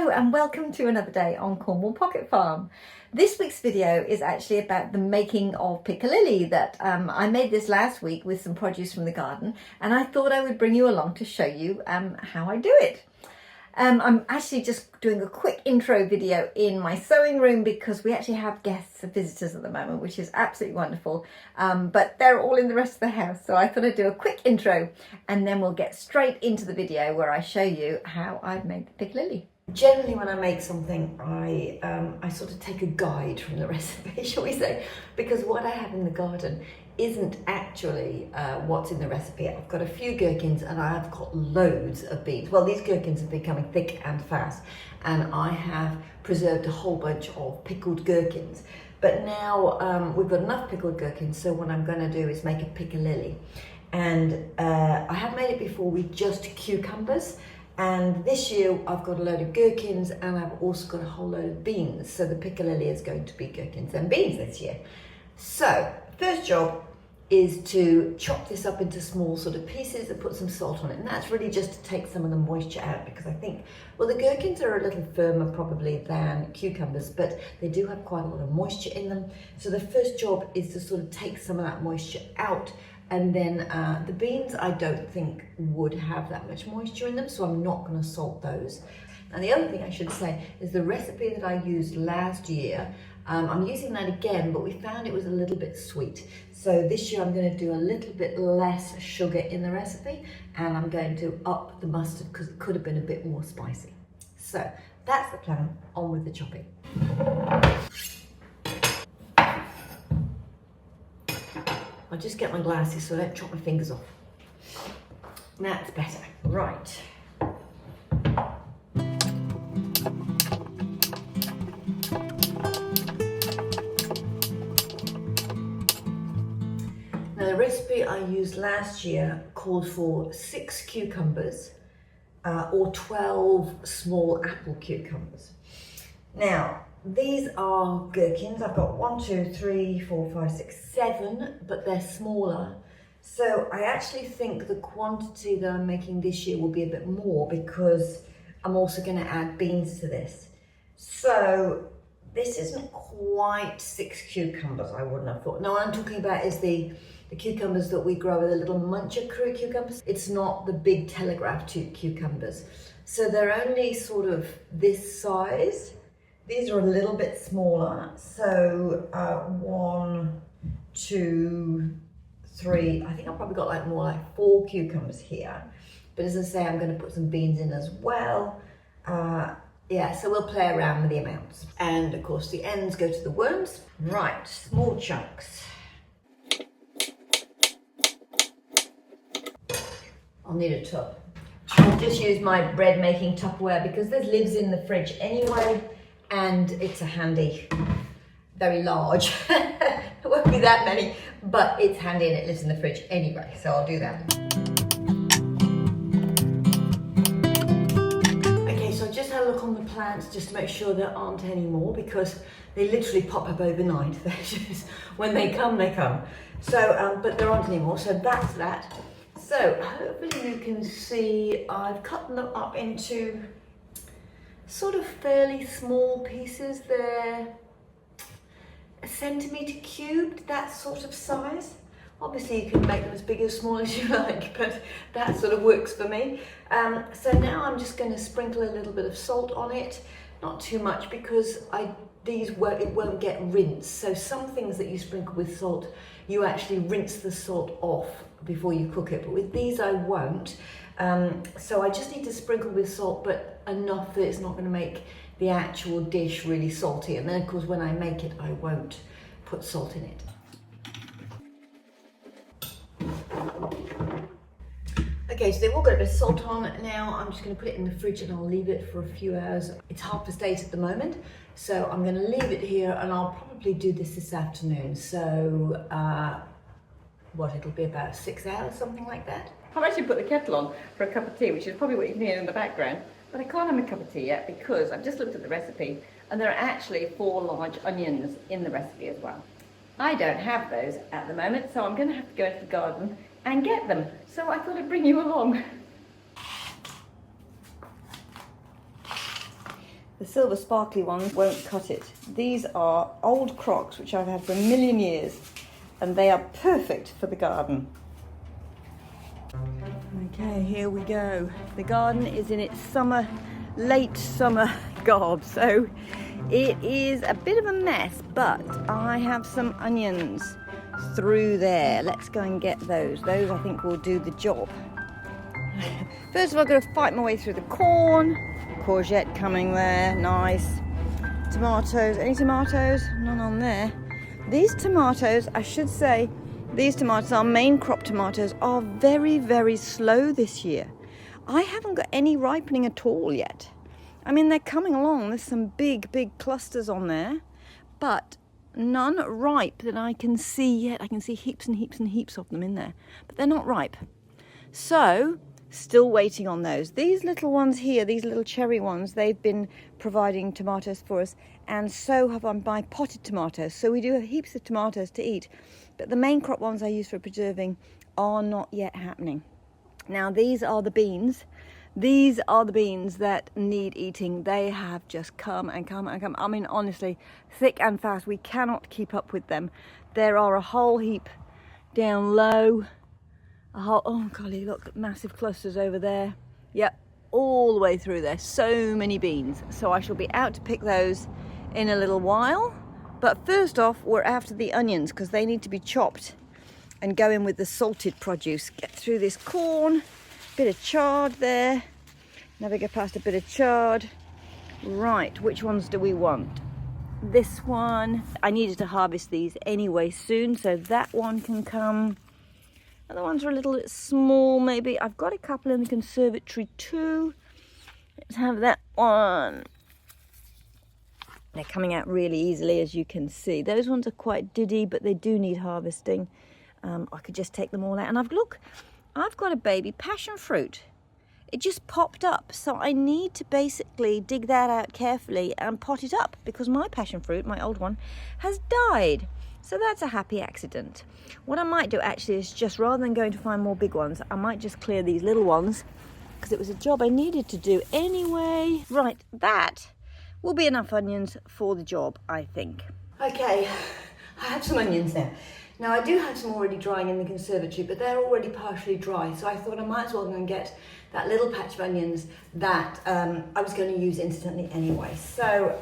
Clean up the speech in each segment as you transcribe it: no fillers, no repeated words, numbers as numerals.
Hello and welcome to another day on Cornwall Pocket Farm. This week's video is actually about the making of piccalilli that I made this last week with some produce from the garden, and I thought I would bring you along to show you how I do it. I'm actually just doing a quick intro video in my sewing room because we actually have guests and visitors at the moment, which is absolutely wonderful, but they're all in the rest of the house, so I thought I'd do a quick intro and then we'll get straight into the video where I show you how I've made the piccalilli. Generally when I make something, I sort of take a guide from the recipe, shall we say, because what I have in the garden isn't actually what's in the recipe. I've got a few gherkins and I've got loads of beans. Well, these gherkins are becoming thick and fast, and I have preserved a whole bunch of pickled gherkins. But now we've got enough pickled gherkins, so what I'm going to do is make a piccalilli. And I have made it before with just cucumbers. And this year I've got a load of gherkins and I've also got a whole load of beans. So the piccalilli is going to be gherkins and beans this year. So first job is to chop this up into small sort of pieces and put some salt on it. And that's really just to take some of the moisture out, because I think, well, the gherkins are a little firmer probably than cucumbers, but they do have quite a lot of moisture in them. So the first job is to sort of take some of that moisture out. And then the beans I don't think would have that much moisture in them, so I'm not going to salt those. And the other thing I should say is the recipe that I used last year, I'm using that again, but we found it was a little bit sweet. So this year I'm going to do a little bit less sugar in the recipe, and I'm going to up the mustard because it could have been a bit more spicy. So that's the plan. On with the chopping. I'll just get my glasses so I don't chop my fingers off. That's better. Right. Now the recipe I used last year called for 6 cucumbers or 12 small apple cucumbers. Now, these are gherkins. I've got 1, 2, 3, 4, 5, 6, 7, but they're smaller. So I actually think the quantity that I'm making this year will be a bit more because I'm also going to add beans to this. So this isn't quite 6 cucumbers, I wouldn't have thought. Now what I'm talking about is the cucumbers that we grow, the little muncher crew cucumbers. It's not the big telegraph tube cucumbers. So they're only sort of this size. These are a little bit smaller, so 1, 2, 3, I think I've probably got like more like 4 cucumbers here. But as I say, I'm going to put some beans in as well. Yeah, so we'll play around with the amounts. And of course the ends go to the worms. Right, small chunks. I'll need a tub. I'll just use my bread making Tupperware because there's lids in the fridge anyway. And it's a handy, very large, it won't be that many, but it's handy and it lives in the fridge anyway, so I'll do that. Okay, so I just had a look on the plants just to make sure there aren't any more, because they literally pop up overnight. They're just, when they come, they come. So, but there aren't any more, so that's that. So hopefully you can see I've cut them up into sort of fairly small pieces. They're 1 centimetre cubed, that sort of size. Obviously you can make them as big or small as you like, but that sort of works for me. So now I'm just going to sprinkle a little bit of salt on it, not too much because it won't get rinsed. So some things that you sprinkle with salt, you actually rinse the salt off before you cook it, but with these I won't. So I just need to sprinkle with salt, but enough that it's not going to make the actual dish really salty. And then of course when I make it, I won't put salt in it. Okay, so they've all got a bit of salt on. Now I'm just going to put it in the fridge and I'll leave it for a few hours. It's 8:30 at the moment, so I'm going to leave it here and I'll probably do this afternoon. So it'll be about 6 hours, something like that. I've actually put the kettle on for a cup of tea, which is probably what you can hear in the background, but I can't have a cup of tea yet because I've just looked at the recipe and there are actually 4 large onions in the recipe as well. I don't have those at the moment, so I'm going to have to go into the garden and get them. So I thought I'd bring you along. The silver sparkly ones won't cut it. These are old crocks which I've had for a million years, and they are perfect for the garden. Okay, here we go. The garden is in its late summer garb, so it is a bit of a mess, but I have some onions through there. Let's go and get those. Those I think will do the job. First of all, I've got to fight my way through the corn. Courgette coming there, nice. Tomatoes, any tomatoes? None on there. These tomatoes, I should say, these tomatoes, our main crop tomatoes, are very, very slow this year. I haven't got any ripening at all yet. I mean, they're coming along. There's some big, big clusters on there, but none ripe that I can see yet. I can see heaps and heaps and heaps of them in there, but they're not ripe. So, still waiting on those. These little ones here, these little cherry ones, they've been providing tomatoes for us, and so have my potted tomatoes. So we do have heaps of tomatoes to eat, but the main crop ones I use for preserving are not yet happening. Now, these are the beans. These are the beans that need eating. They have just come and come and come. I mean, honestly, thick and fast. We cannot keep up with them. There are a whole heap down low. Oh golly, look, massive clusters over there. Yep, all the way through there. So many beans. So I shall be out to pick those in a little while. But first off, we're after the onions because they need to be chopped and go in with the salted produce. Get through this corn. Bit of chard there. Never get past a bit of chard. Right, which ones do we want? This one. I needed to harvest these anyway soon, so that one can come. Other ones are a little bit small, maybe. I've got a couple in the conservatory too. Let's have that one. They're coming out really easily, as you can see. Those ones are quite diddy, but they do need harvesting. I could just take them all out. And I've got a baby passion fruit. It just popped up, so I need to basically dig that out carefully and pot it up because my passion fruit, my old one, has died. So that's a happy accident. What I might do actually is just, rather than going to find more big ones, I might just clear these little ones because it was a job I needed to do anyway. Right, that will be enough onions for the job, I think. Okay, I have some onions now. Now, I do have some already drying in the conservatory, but they're already partially dry, so I thought I might as well go and get that little patch of onions that I was going to use instantly anyway. So,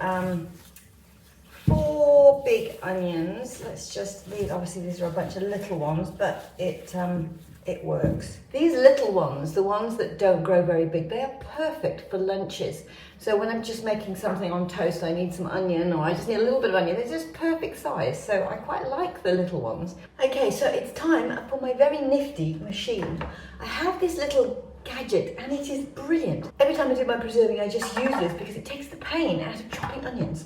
4 big onions. Let's just, obviously these are a bunch of little ones, but it works. These little ones, the ones that don't grow very big, they are perfect for lunches. So when I'm just making something on toast, I need some onion, or I just need a little bit of onion. They're just perfect size, so I quite like the little ones. Okay, so it's time for my very nifty machine. I have this little gadget, and it is brilliant. Every time I do my preserving, I just use this because it takes the pain out of chopping onions.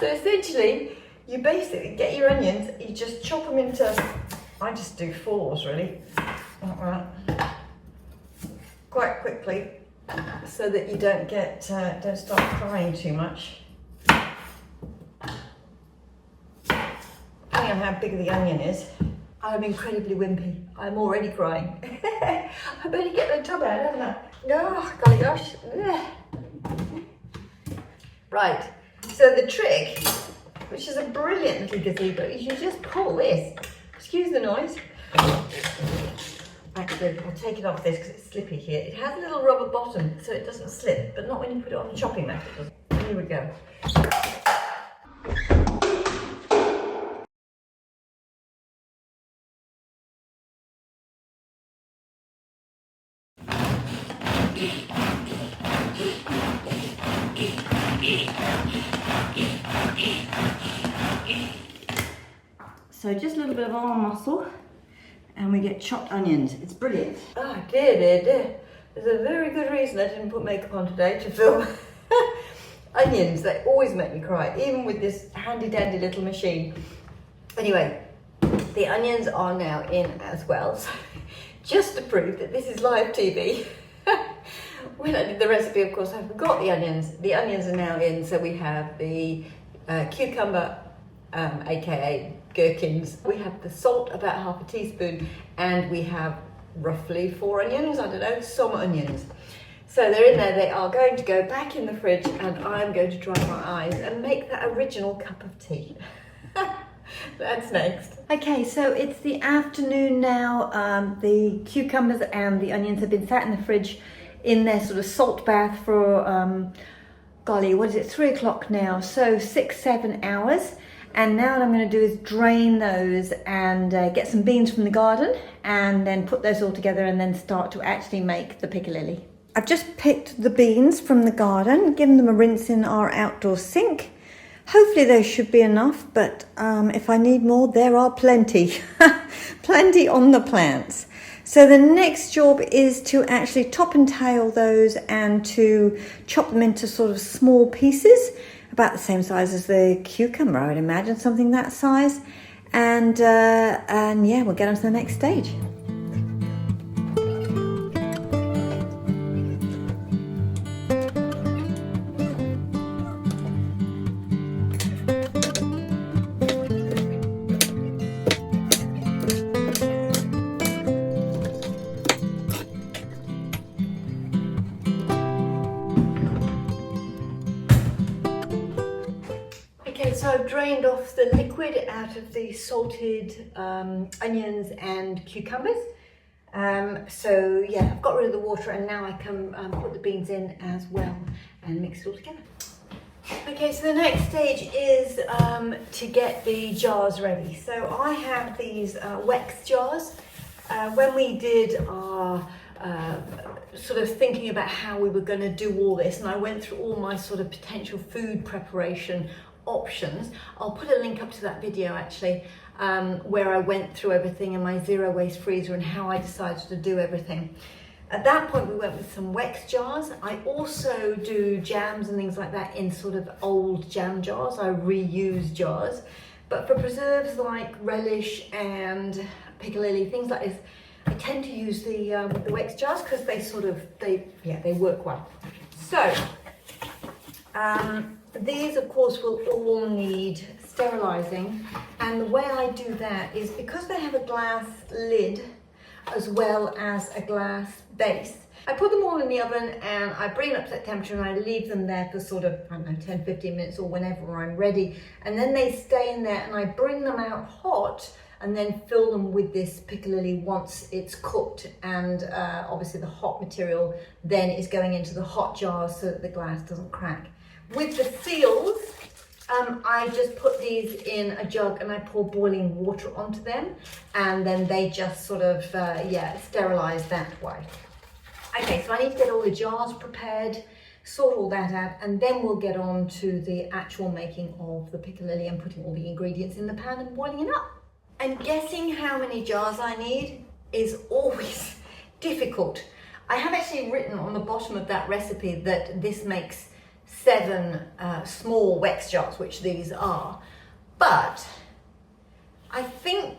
So essentially, you basically get your onions, you just chop them into, I just do 4s really, like that, quite quickly, so that you don't don't start crying too much. Depending on how big the onion is. I'm incredibly wimpy. I'm already crying. I better get the tub out, haven't I? Oh, golly gosh. Right. So the trick, which is a brilliant little gazebo, is you just pull this. Excuse the noise. Actually, I'll take it off this because it's slippy here. It has a little rubber bottom so it doesn't slip, but not when you put it on the chopping mat. Here we go. So just a little bit of arm muscle and we get chopped onions. It's brilliant. Oh dear, dear, dear. There's a very good reason I didn't put makeup on today to film onions. They always make me cry, even with this handy dandy little machine. Anyway, the onions are now in as well. So just to prove that this is live TV. When I did the recipe, of course, I forgot the onions. The onions are now in, so we have the cucumber, aka gherkins. We have the salt, about half a teaspoon, and we have roughly 4 onions, I don't know, some onions. So they're in there, they are going to go back in the fridge, and I'm going to dry my eyes and make that original cup of tea. That's next. Okay, so it's the afternoon now. The cucumbers and the onions have been sat in the fridge in their sort of salt bath for, golly, what is it, 3 o'clock now, so 6-7 hours. And now what I'm going to do is drain those and get some beans from the garden and then put those all together and then start to actually make the piccalilli. I've just picked the beans from the garden, given them a rinse in our outdoor sink. Hopefully those should be enough, but if I need more, there are plenty, plenty on the plants. So the next job is to actually top and tail those and to chop them into sort of small pieces, about the same size as the cucumber, I would imagine, something that size. And yeah, we'll get on to the next stage. Okay, so I've drained off the liquid out of the salted onions and cucumbers. So yeah, I've got rid of the water, and now I can put the beans in as well and mix it all together. Okay, so the next stage is to get the jars ready. So I have these wax jars. When we did our sort of thinking about how we were going to do all this, and I went through all my sort of potential food preparation options. I'll put a link up to that video actually, where I went through everything in my zero waste freezer and how I decided to do everything. At that point we went with some wax jars. I also do jams and things like that in sort of old jam jars. I reuse jars, but for preserves like relish and piccalilli, things like this, I tend to use the wax jars because they work well. So these of course will all need sterilizing, and the way I do that is because they have a glass lid as well as a glass base, I put them all in the oven and I bring it up to that temperature and I leave them there for sort of, I don't know, 10-15 minutes or whenever I'm ready, and then they stay in there and I bring them out hot and then fill them with this piccalilli once it's cooked, and obviously the hot material then is going into the hot jars so that the glass doesn't crack. With the seals, I just put these in a jug and I pour boiling water onto them, and then they just sort of, sterilize that way. Okay, so I need to get all the jars prepared, sort all that out, and then we'll get on to the actual making of the piccalilli and putting all the ingredients in the pan and boiling it up. And guessing how many jars I need is always difficult. I have actually written on the bottom of that recipe that this makes 7 small wax jars, which these are, but I think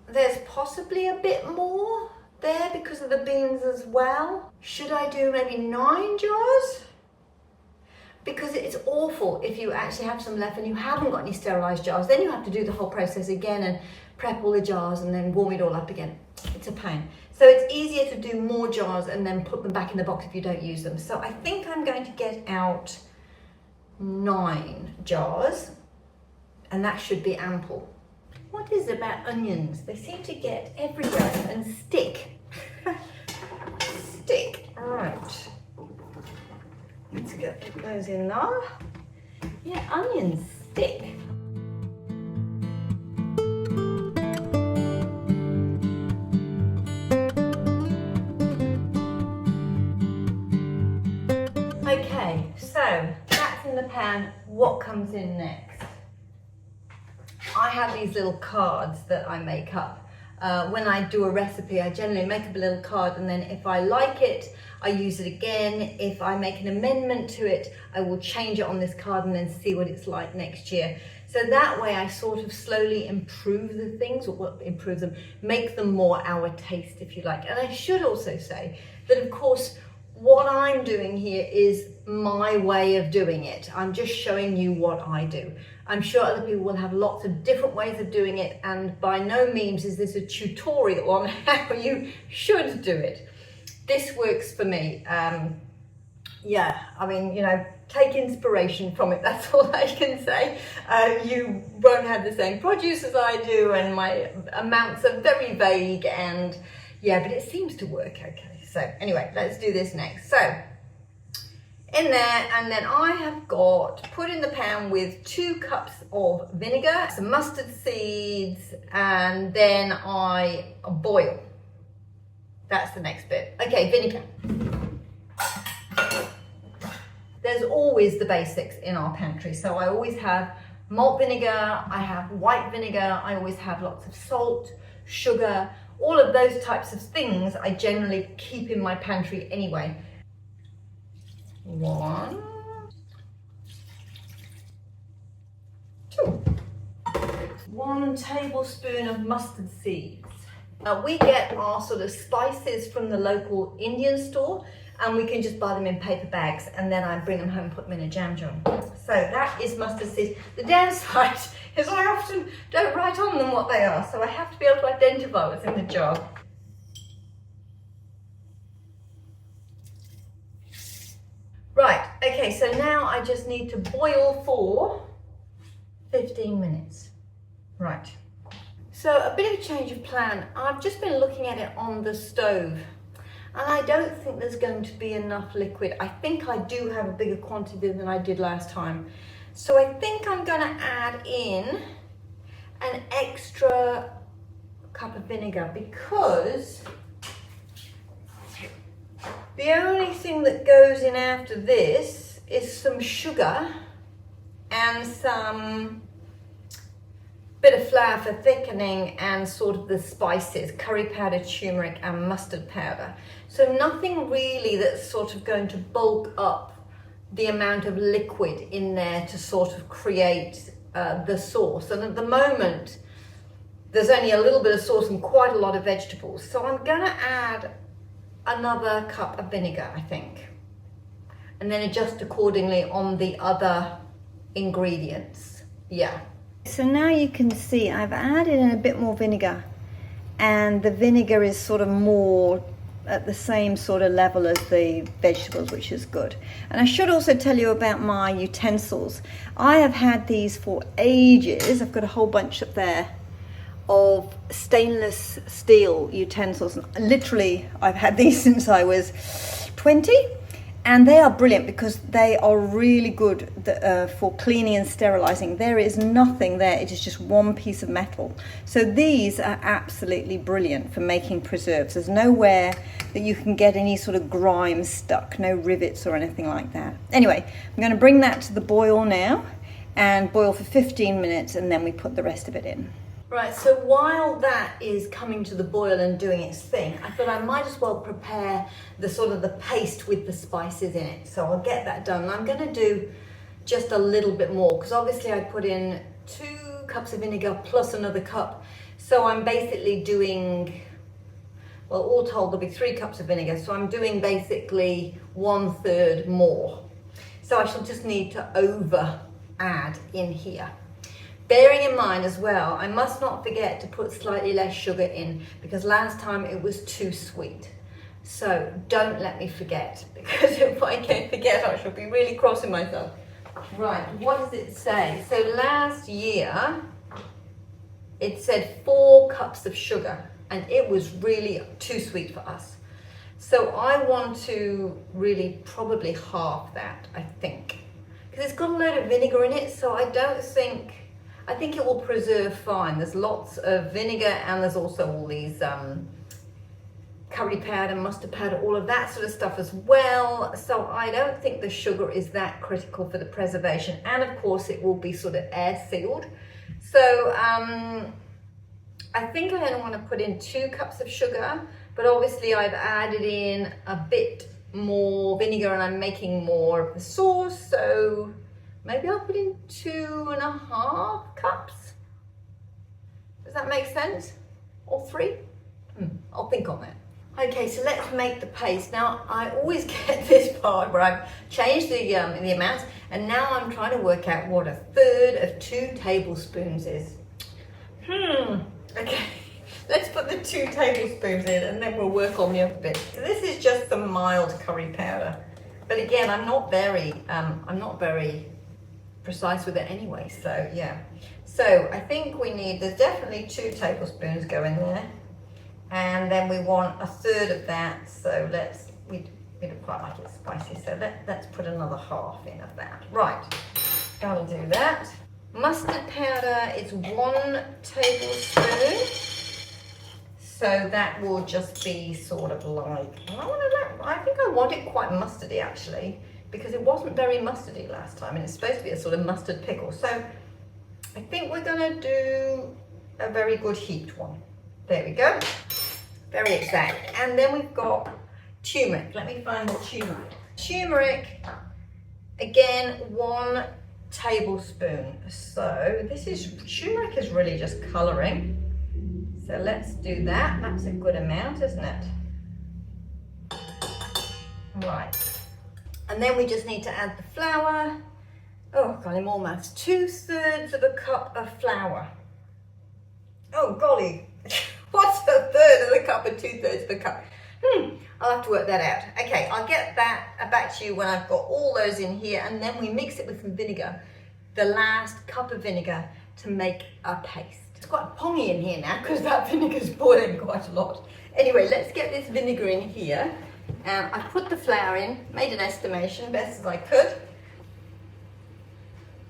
there's possibly a bit more there because of the beans as well. Should I do maybe 9 jars? Because it's awful if you actually have some left and you haven't got any sterilized jars, then you have to do the whole process again and prep all the jars and then warm it all up again. It's a pain. So it's easier to do more jars and then put them back in the box if you don't use them. So I think I'm going to get out 9 jars, and that should be ample. What is it about onions? They seem to get everywhere and stick. Stick, right. Let's get those in there. Yeah, onions stick. Okay, so that's in the pan. What comes in next? I have these little cards that I make up. When I do a recipe, I generally make up a little card, and then if I like it, I use it again. If I make an amendment to it, I will change it on this card and then see what it's like next year. So that way I sort of slowly improve the things, or improve them, make them more our taste, if you like. And I should also say that, of course, what I'm doing here is my way of doing it. I'm just showing you what I do. I'm sure other people will have lots of different ways of doing it, and by no means is this a tutorial on how you should do it. this works for me. Yeah, I mean, you know, take inspiration from it, that's all I can say. You won't have the same produce as I do, and my amounts are very vague, and yeah, but it seems to work okay. So anyway, let's do this next. So in there, and then I have got, put in the pan with 2 cups of vinegar, some mustard seeds, and then I boil. That's the next bit. Okay, vinegar. There's always the basics in our pantry. So I always have malt vinegar, I have white vinegar, I always have lots of salt, sugar, all of those types of things I generally keep in my pantry anyway. 1, 2. 1 tablespoon of mustard seeds. We get our sort of spices from the local Indian store, and we can just buy them in paper bags, and then I bring them home and put them in a jam jar. So that is mustard seeds. The downside is I often don't write on them what they are, so I have to be able to identify what's in the jar. Right, okay, so now I just need to boil for 15 minutes. Right. So a bit of a change of plan. I've just been looking at it on the stove, and I don't think there's going to be enough liquid. I think I do have a bigger quantity than I did last time. So I think I'm gonna add in an extra cup of vinegar, because the only thing that goes in after this is some sugar and some bit of flour for thickening and sort of the spices, curry powder, turmeric and mustard powder. So nothing really that's sort of going to bulk up the amount of liquid in there to sort of create the sauce. And at the moment, there's only a little bit of sauce and quite a lot of vegetables. So I'm gonna add another cup of vinegar, I think, and then adjust accordingly on the other ingredients. Yeah. So now you can see I've added in a bit more vinegar, and the vinegar is sort of more at the same sort of level as the vegetables, which is good. And I should also tell you about my utensils. I have had these for ages. I've got a whole bunch up there of stainless steel utensils. Literally, I've had these since I was 20. And they are brilliant because they are really good for cleaning and sterilizing. There is nothing there, it is just one piece of metal. So these are absolutely brilliant for making preserves. There's nowhere that you can get any sort of grime stuck, no rivets or anything like that. Anyway, I'm going to bring that to the boil now and boil for 15 minutes, and then we put the rest of it in. Right, so while that is coming to the boil and doing its thing, I thought I might as well prepare the sort of the paste with the spices in it. So I'll get that done. I'm gonna do just a little bit more, because obviously I put in 2 cups of vinegar plus another cup. So I'm basically doing, well, all told there'll be 3 cups of vinegar. So I'm doing basically 1/3 more. So I shall just need to over add in here. Bearing in mind as well, I must not forget to put slightly less sugar in, because last time it was too sweet. So don't let me forget, because if I can forget, I shall be really cross with myself. Right, what does it say? So last year, it said 4 cups of sugar, and it was really too sweet for us. So I want to really probably half that, I think. Because it's got a load of vinegar in it, so I think it will preserve fine. There's lots of vinegar, and there's also all these curry powder, mustard powder, all of that sort of stuff as well. So I don't think the sugar is that critical for the preservation. And of course it will be sort of air sealed. So I think I only want to put in 2 cups of sugar, but obviously I've added in a bit more vinegar and I'm making more of the sauce. So maybe I'll put in 2.5 cups. Does that make sense? Or 3? I'll think on that. Okay, so let's make the paste. Now, I always get this part where I've changed the amounts, and now I'm trying to work out what 1/3 of 2 tablespoons is. Okay, Let's put the 2 tablespoons in and then we'll work on the other bit. So this is just the mild curry powder. But again, I'm not very precise with it anyway, so yeah. So I think there's definitely 2 tablespoons go in there. And then we want 1/3 of that, so we don't quite like it spicy, so let's put another half in of that. Right, gotta do that. Mustard powder is 1 tablespoon. So that will just be sort of like, I think I want it quite mustardy actually, because it wasn't very mustardy last time, and it's supposed to be a sort of mustard pickle. So I think we're gonna do a very good heaped one. There we go, very exact. And then we've got turmeric. Let me find the turmeric. Turmeric, again, 1 tablespoon. So turmeric is really just colouring. So let's do that. That's a good amount, isn't it? Right. And then we just need to add the flour. Oh, golly, more maths. 2/3 of a cup of flour. Oh, golly. What's 1/3 of a cup and 2/3 of a cup? I'll have to work that out. Okay, I'll get that back to you when I've got all those in here, and then we mix it with some vinegar, the last cup of vinegar, to make a paste. It's quite pongy in here now because that vinegar's boiling quite a lot. Anyway, let's get this vinegar in here. I put the flour in, made an estimation best as I could,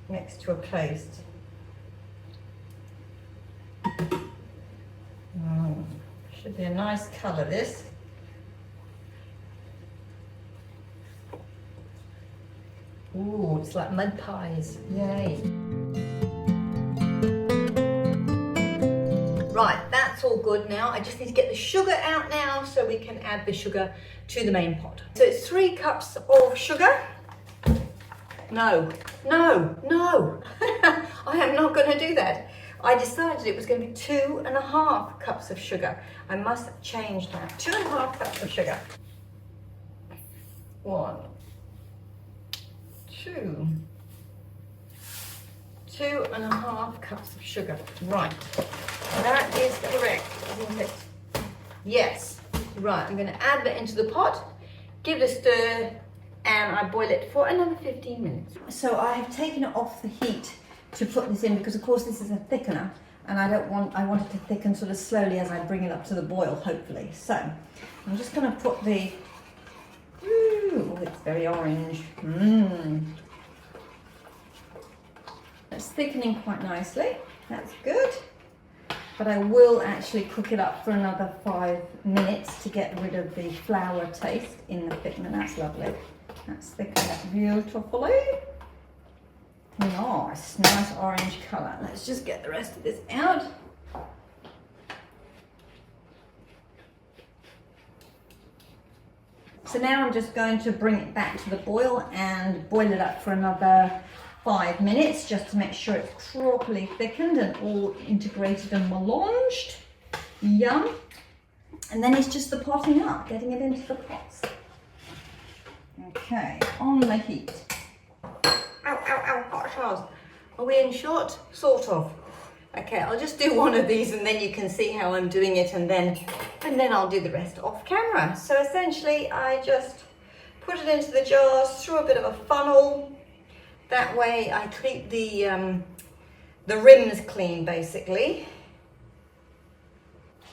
next to a paste. Should be a nice colour, this. Ooh, it's like mud pies, yay. Right, that's all good now. I just need to get the sugar out now so we can add the sugar to the main pot. So it's 3 cups of sugar. No. I am not going to do that. I decided it was going to be 2.5 cups of sugar. I must change that. 2.5 cups of sugar. 1, 2. 2.5 cups of sugar. Right. That is correct, isn't it? Yes. Right, I'm going to add that into the pot, give it a stir, and I boil it for another 15 minutes. So I have taken it off the heat to put this in because of course this is a thickener, and I want it to thicken sort of slowly as I bring it up to the boil, hopefully. So I'm just going to put the, ooh, it's very orange. It's thickening quite nicely, that's good. But I will actually cook it up for another 5 minutes to get rid of the flour taste in the thickener. That's lovely. That's thickened up beautifully. Nice orange colour. Let's just get the rest of this out. So now I'm just going to bring it back to the boil and boil it up for another 5 minutes just to make sure it's properly thickened and all integrated and melanged. Yum. And then it's just the potting up, getting it into the pots. Okay, on the heat. Ow, hot Charles. Are we in shot? Sort of. Okay, I'll just do one of these and then you can see how I'm doing it, and then I'll do the rest off camera. So essentially I just put it into the jars through a bit of a funnel. That way I keep the rims clean basically.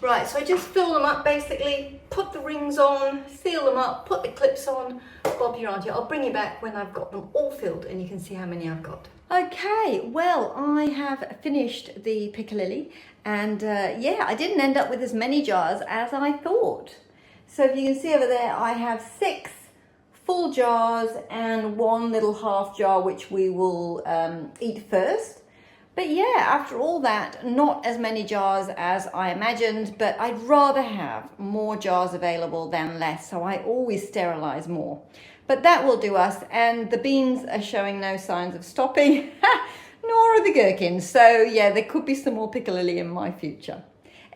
Right, so I just fill them up basically, put the rings on, seal them up, put the clips on, bob your auntie. I'll bring you back when I've got them all filled and you can see how many I've got. Okay, well, I have finished the piccalilli, and yeah, I didn't end up with as many jars as I thought. So if you can see over there, I have 6 full jars and 1 little half jar which we will eat first. But yeah, after all that, not as many jars as I imagined, but I'd rather have more jars available than less, so I always sterilize more. But that will do us, and the beans are showing no signs of stopping, nor are the gherkins, so yeah, there could be some more piccalilli in my future.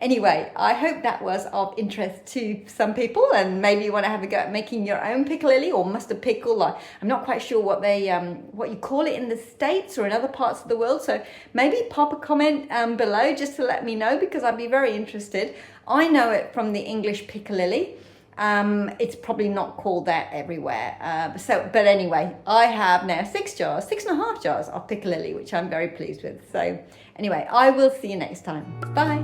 Anyway, I hope that was of interest to some people, and maybe you want to have a go at making your own piccalilli or mustard pickle. I'm not quite sure what what you call it in the States or in other parts of the world. So maybe pop a comment below just to let me know, because I'd be very interested. I know it from the English piccalilli. It's probably not called that everywhere. But anyway, I have now 6.5 jars of piccalilli, which I'm very pleased with. So anyway, I will see you next time. Bye.